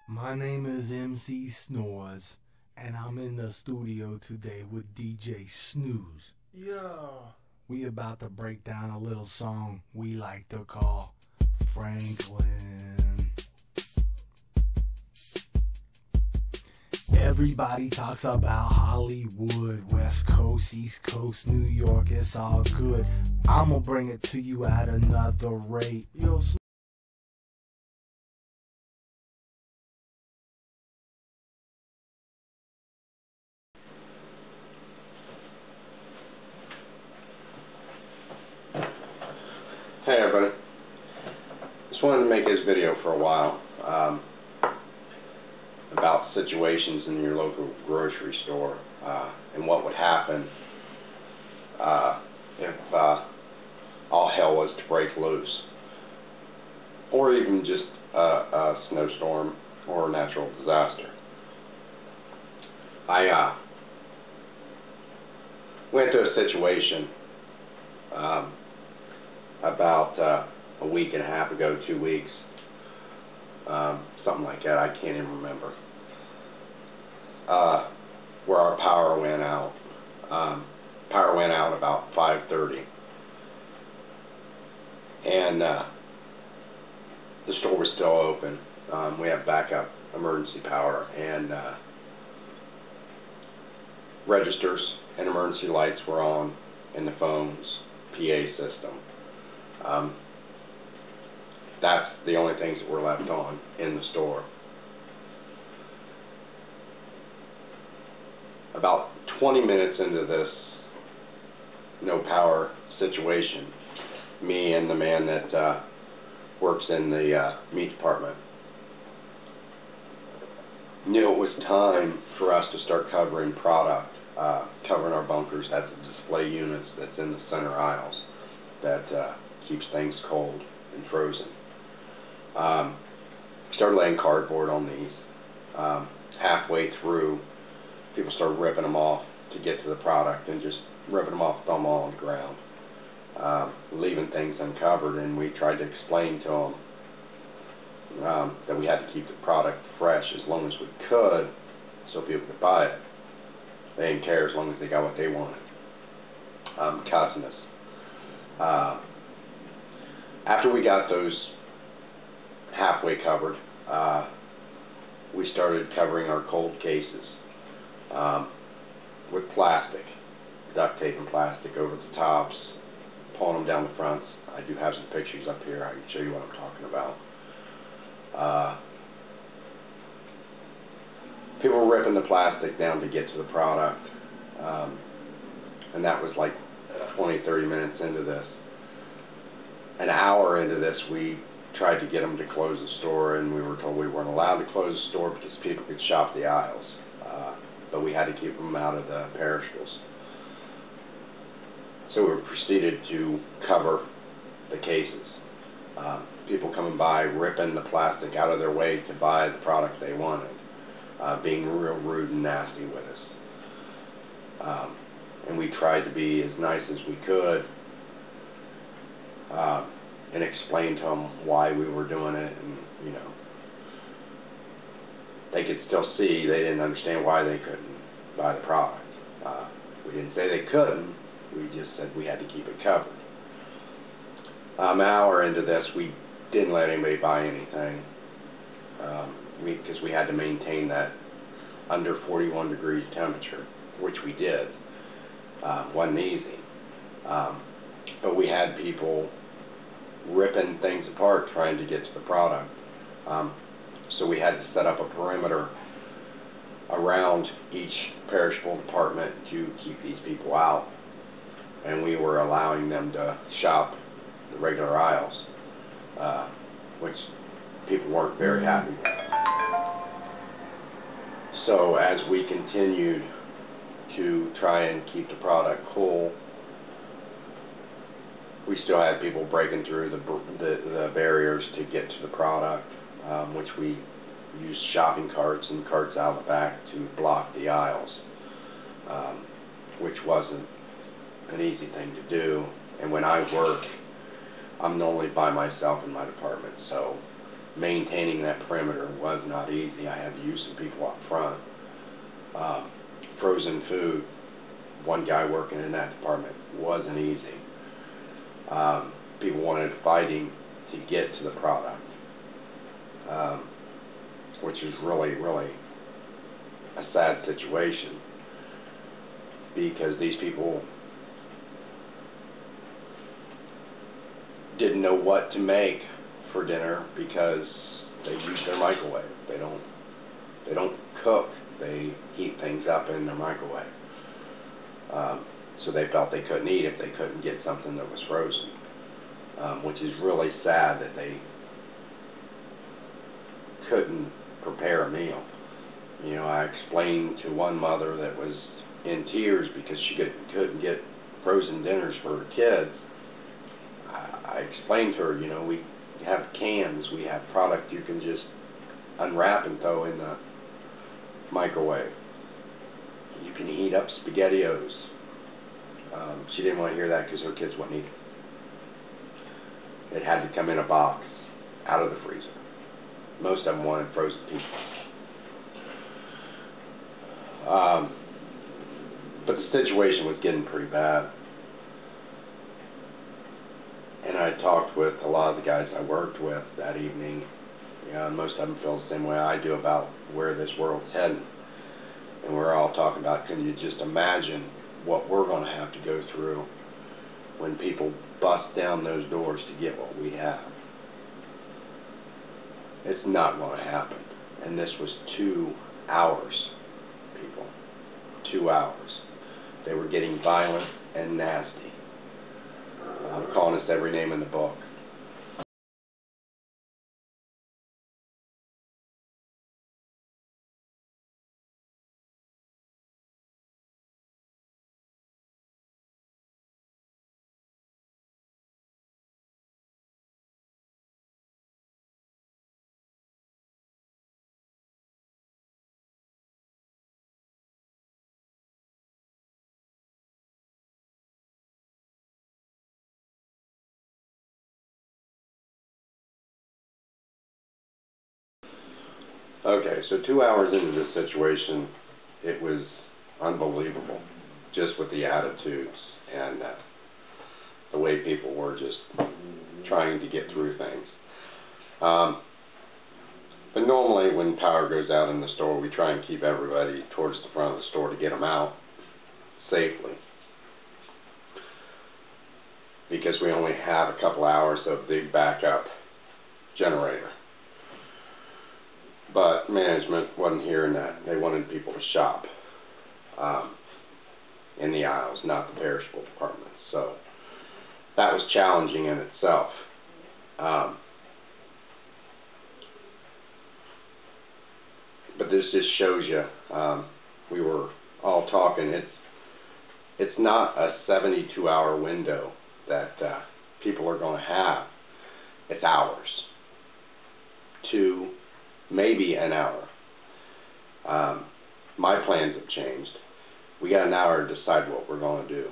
My name is MC Snores, and I'm in the studio today with DJ Snooze. Yeah. We about to break down a little song we like to call Franklin. Everybody talks about Hollywood, West Coast, East Coast, New York, it's all good. I'ma bring it to you at another rate. Yo, Hey everybody, just wanted to make this video for a while about situations in your local grocery store and what would happen if all hell was to break loose, or even just a snowstorm or a natural disaster. I went through a situation about a week and a half ago, 2 weeks, something like that, I can't even remember, where our power went out. Power went out about 5:30, and the store was still open. We have backup emergency power, and registers and emergency lights were on in the phone's PA system. That's the only things that were left on in the store. About 20 minutes into this no power situation, me and the man that works in the meat department knew it was time for us to start covering product, covering our bunkers. That's the display units that's in the center aisles that keeps things cold and frozen. Started laying cardboard on these. Halfway through, people started ripping them off to get to the product and just ripping them off, throwing them all on the ground, leaving things uncovered. And we tried to explain to them that we had to keep the product fresh as long as we could so people could buy it. They didn't care as long as they got what they wanted. Cussing us. After we got those halfway covered, we started covering our cold cases with plastic, duct tape and plastic over the tops, pulling them down the fronts. I do have some pictures up here. I can show you what I'm talking about. People were ripping the plastic down to get to the product, and that was like 20-30 minutes into this. An hour into this, we tried to get them to close the store, and we were told we weren't allowed to close the store because people could shop the aisles, but we had to keep them out of the perishables. So we proceeded to cover the cases. People coming by, ripping the plastic out of their way to buy the product they wanted, being real rude and nasty with us. And we tried to be as nice as we could, and explain to them why we were doing it, and they could still see they didn't understand why they couldn't buy the product. We didn't say they couldn't, we just said we had to keep it covered. An hour into this, we didn't let anybody buy anything, because we had to maintain that under 41 degrees temperature, which we did. Wasn't easy, but we had people ripping things apart trying to get to the product. So we had to set up a perimeter around each perishable department to keep these people out, and we were allowing them to shop the regular aisles, which people weren't very happy with. So as we continued to try and keep the product cool, we still had people breaking through the barriers to get to the product, which we used shopping carts and carts out the back to block the aisles, which wasn't an easy thing to do. And when I work, I'm normally by myself in my department, so maintaining that perimeter was not easy. I had to use some people up front. Frozen food, one guy working in that department, wasn't easy. People wanted fighting to get to the product, which is really, really a sad situation, because these people didn't know what to make for dinner because they use their microwave. They don't cook. They heat things up in their microwave. So they felt they couldn't eat if they couldn't get something that was frozen, which is really sad that they couldn't prepare a meal. You know, I explained to one mother that was in tears because she couldn't get frozen dinners for her kids. I explained to her, you know, we have cans, we have product you can just unwrap and throw in the microwave. You can heat up SpaghettiOs. She didn't want to hear that because her kids wouldn't eat it. It had to come in a box out of the freezer. Most of them wanted frozen pizza. But the situation was getting pretty bad. And I talked with a lot of the guys I worked with that evening. You know, and most of them feel the same way I do about where this world's heading. And we're all talking about, can you just imagine what we're going to have to go through when people bust down those doors to get what we have? It's not going to happen. And this was 2 hours, people. 2 hours. They were getting violent and nasty. I'm calling us every name in the book. Okay, so 2 hours into this situation, it was unbelievable, just with the attitudes and the way people were just trying to get through things. But normally when power goes out in the store, we try and keep everybody towards the front of the store to get them out safely, because we only have a couple hours of the backup generator. But management wasn't hearing that. They wanted people to shop in the aisles, not the perishable department. So that was challenging in itself. But this just shows you, we were all talking, it's not a 72-hour window that people are going to have. It's hours. 2, maybe an hour. My plans have changed. We got an hour to decide what we're going to do,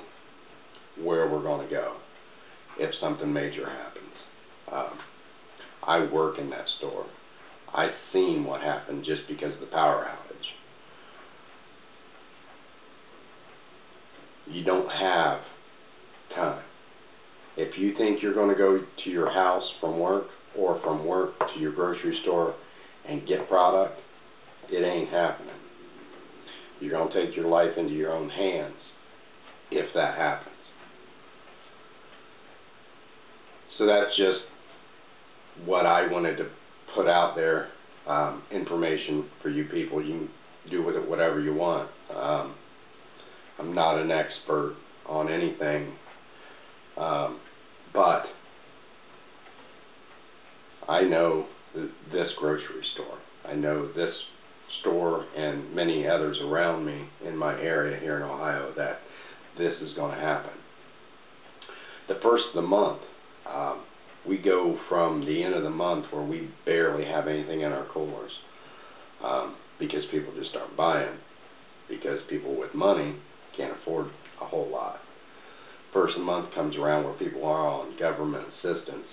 where we're going to go, if something major happens. I work in that store. I've seen what happened just because of the power outage. You don't have time. If you think you're going to go to your house from work, or from work to your grocery store and get product, it ain't happening. You're going to take your life into your own hands if that happens. So that's just what I wanted to put out there, information for you people. You can do with it whatever you want. I'm not an expert on anything, but I know this grocery store. I know this store and many others around me in my area here in Ohio that this is going to happen. The first of the month, we go from the end of the month where we barely have anything in our coolers, because people just aren't buying, because people with money can't afford a whole lot. First of the month comes around where people are on government assistance,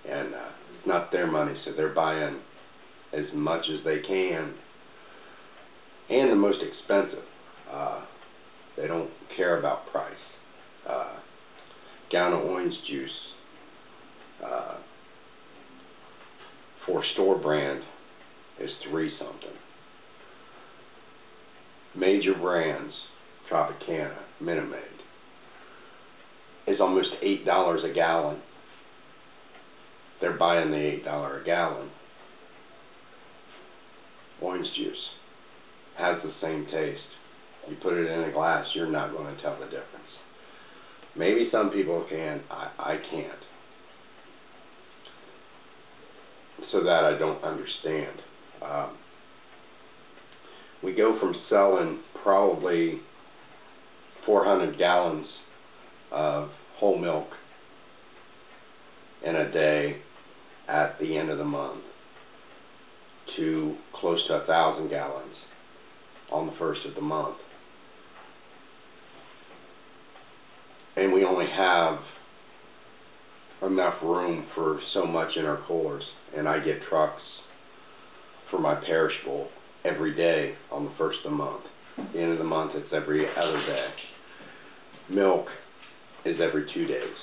and it's not their money, so they're buying as much as they can, and the most expensive. They don't care about price. Gallon of orange juice for store brand is $3 something. Major brands, Tropicana, Minute Maid, is almost $8 a gallon. They're buying the $8 a gallon. Orange juice has the same taste. You put it in a glass, you're not going to tell the difference. Maybe some people can, I can't. So that I don't understand. We go from selling probably 400 gallons of whole milk in a day at the end of the month to close to 1,000 gallons on the first of the month. And we only have enough room for so much in our coolers, and I get trucks for my perishable every day on the first of the month. At the end of the month, it's every other day. Milk is every 2 days.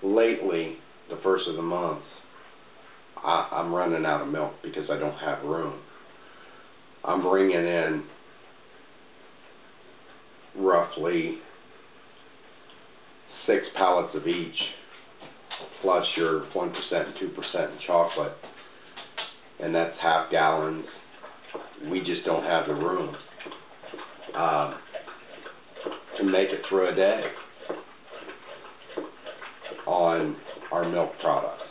Lately, the first of the month, I'm running out of milk because I don't have room. I'm bringing in roughly 6 pallets of each, plus your 1% and 2% in chocolate, and that's half gallons. We just don't have the room to make it through a day on our milk products.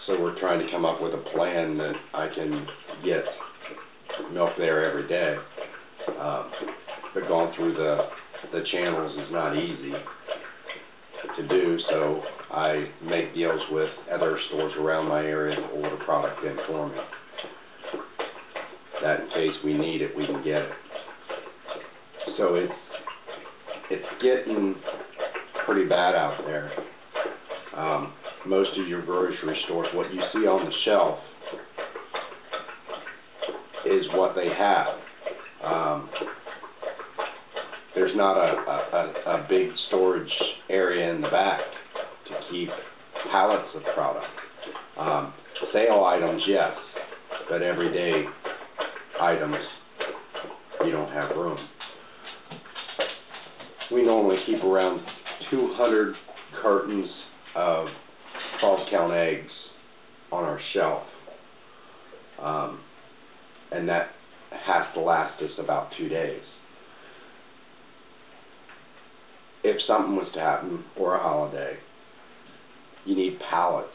So we're trying to come up with a plan that I can get milk there every day. But going through the channels is not easy to do, so I make deals with other stores around my area to order product in for me. That in case we need it, we can get it. So it's getting pretty bad out there. Most of your grocery stores, what you see on the shelf is what they have. There's not a big storage area in the back to keep pallets of product. Sale items, yes, but everyday items, you don't have room. We normally keep around 200 cartons of 12-count eggs on our shelf, and that has to last us about 2 days. If something was to happen, or a holiday, you need pallets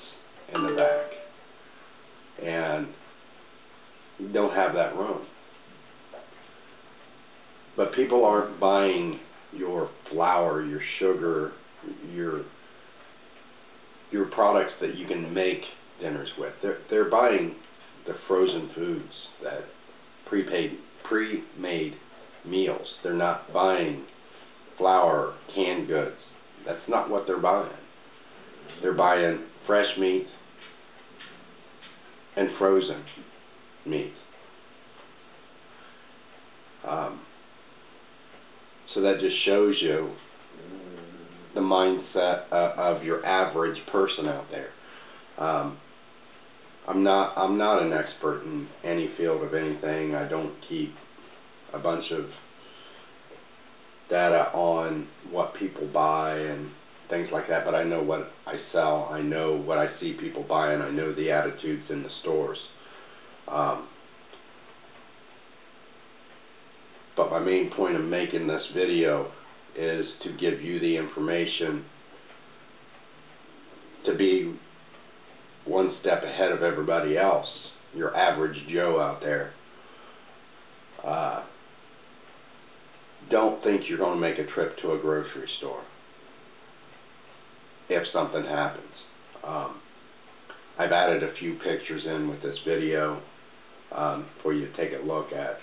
in the back, and you don't have that room. But people aren't buying your flour, your sugar, your products that you can make dinners with. They're buying the frozen foods, that pre-made meals. They're not buying flour, canned goods. That's not what they're buying. They're buying fresh meat and frozen meat. So that just shows you the mindset of your average person out there. I'm not an expert in any field of anything. I don't keep a bunch of data on what people buy and things like that, but I know what I sell. I know what I see people buying. I know the attitudes in the stores. But my main point of making this video is to give you the information to be one step ahead of everybody else, your average Joe out there. Don't think you're going to make a trip to a grocery store if something happens. I've added a few pictures in with this video for you to take a look at.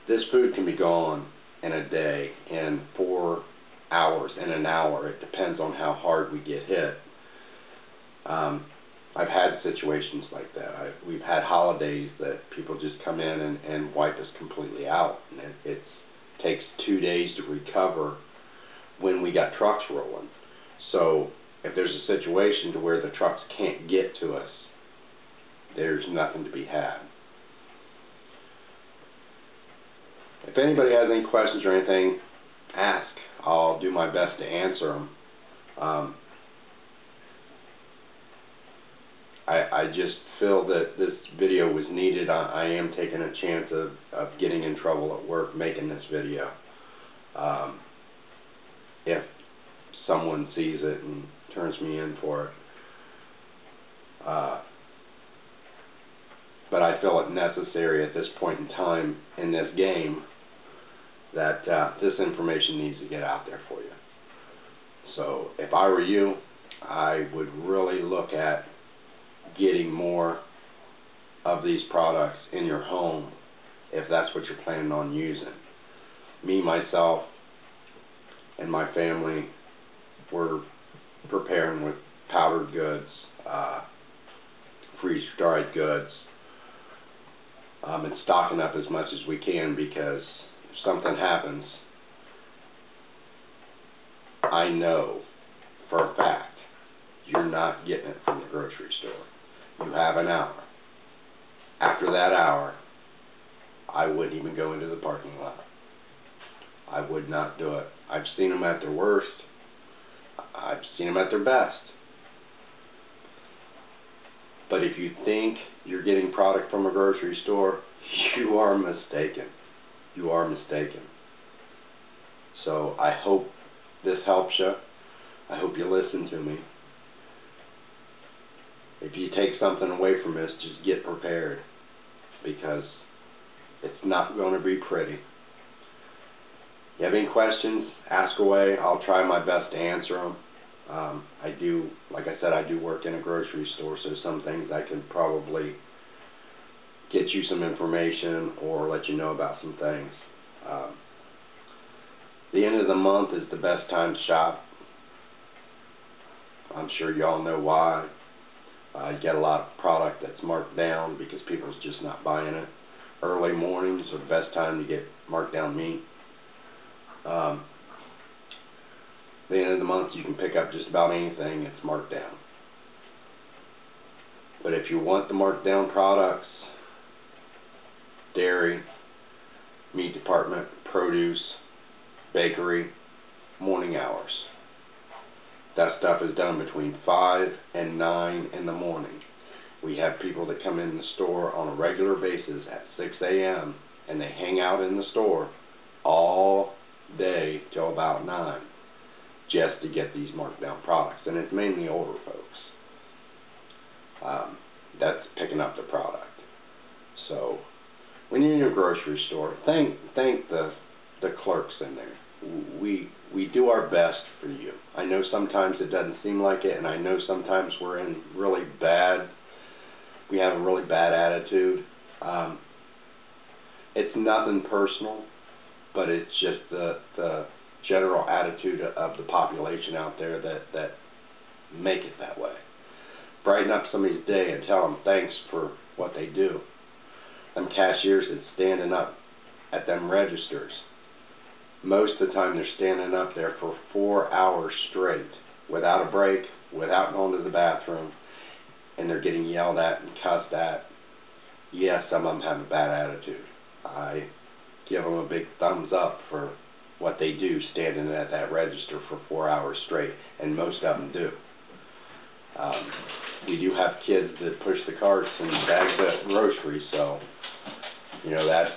This food can be gone in a day, in 4 hours, in an hour. It depends on how hard we get hit. I've had situations like that. We've had holidays that people just come in and wipe us completely out, and it takes 2 days to recover when we got trucks rolling. So if there's a situation to where the trucks can't get to us, there's nothing to be had. If anybody has any questions or anything, ask. I'll do my best to answer them. I just feel that this video was needed. I am taking a chance of getting in trouble at work making this video. If someone sees it and turns me in for it. But I feel it necessary at this point in time in this game that this information needs to get out there for you. So if I were you, I would really look at getting more of these products in your home if that's what you're planning on using. Me, myself, and my family, we're preparing with powdered goods, freeze-dried goods, and stocking up as much as we can, because if something happens, I know for a fact you're not getting it from the grocery store. You have an hour. After that hour, I wouldn't even go into the parking lot. I would not do it. I've seen them at their worst. I've seen them at their best. But if you think you're getting product from a grocery store, you are mistaken. You are mistaken. So I hope this helps you. I hope you listen to me. If you take something away from this, just get prepared, because it's not going to be pretty. If you have any questions, ask away. I'll try my best to answer them. I do, like I said, I do work in a grocery store, so some things I can probably get you some information or let you know about some things. The end of the month is the best time to shop. I'm sure y'all know why. You get a lot of product that's marked down because people's just not buying it. Early mornings are the best time to get marked down meat. The end of the month you can pick up just about anything that's marked down. But if you want the marked down products, dairy, meat department, produce, bakery, morning hours. That stuff is done between 5 and 9 in the morning. We have people that come in the store on a regular basis at 6 a.m. and they hang out in the store all day till about 9 just to get these marked down products. And it's mainly older folks. That's picking up the product. So when you're in your grocery store, thank the clerks in there. We do our best for you. I know sometimes it doesn't seem like it, and I know sometimes we have a really bad attitude. It's nothing personal, but it's just the general attitude of the population out there that make it that way. Brighten up somebody's day and tell them thanks for what they do. Them cashiers that's standing up at them registers, most of the time they're standing up there for 4 hours straight, without a break, without going to the bathroom, and they're getting yelled at and cussed at. Yes, some of them have a bad attitude. I give them a big thumbs up for what they do standing at that register for 4 hours straight, and most of them do. We do have kids that push the carts and bag the groceries, so, you know,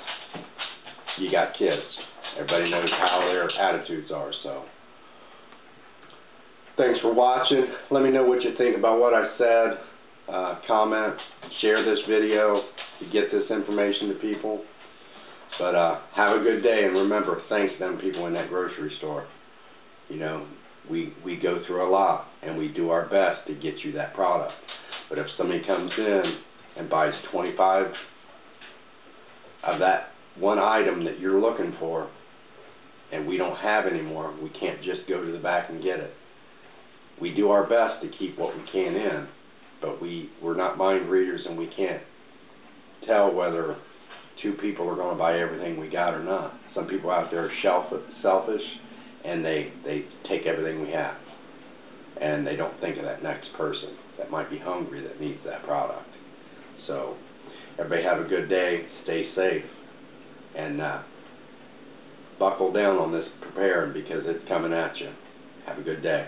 you got kids. Everybody knows how their attitudes are, so. Thanks for watching. Let me know what you think about what I said. Comment, share this video to get this information to people. But have a good day, and remember, thanks them people in that grocery store. You know, we go through a lot, and we do our best to get you that product. But if somebody comes in and buys 25 of that one item that you're looking for, and we don't have anymore, we can't just go to the back and get it. we do our best to keep what we can in, but we're not mind readers, and we can't tell whether two people are going to buy everything we got or not. Some people out there are selfish, and they take everything we have, and they don't think of that next person that might be hungry that needs that product. So everybody have a good day, stay safe, and buckle down on this preparing, because it's coming at you. Have a good day.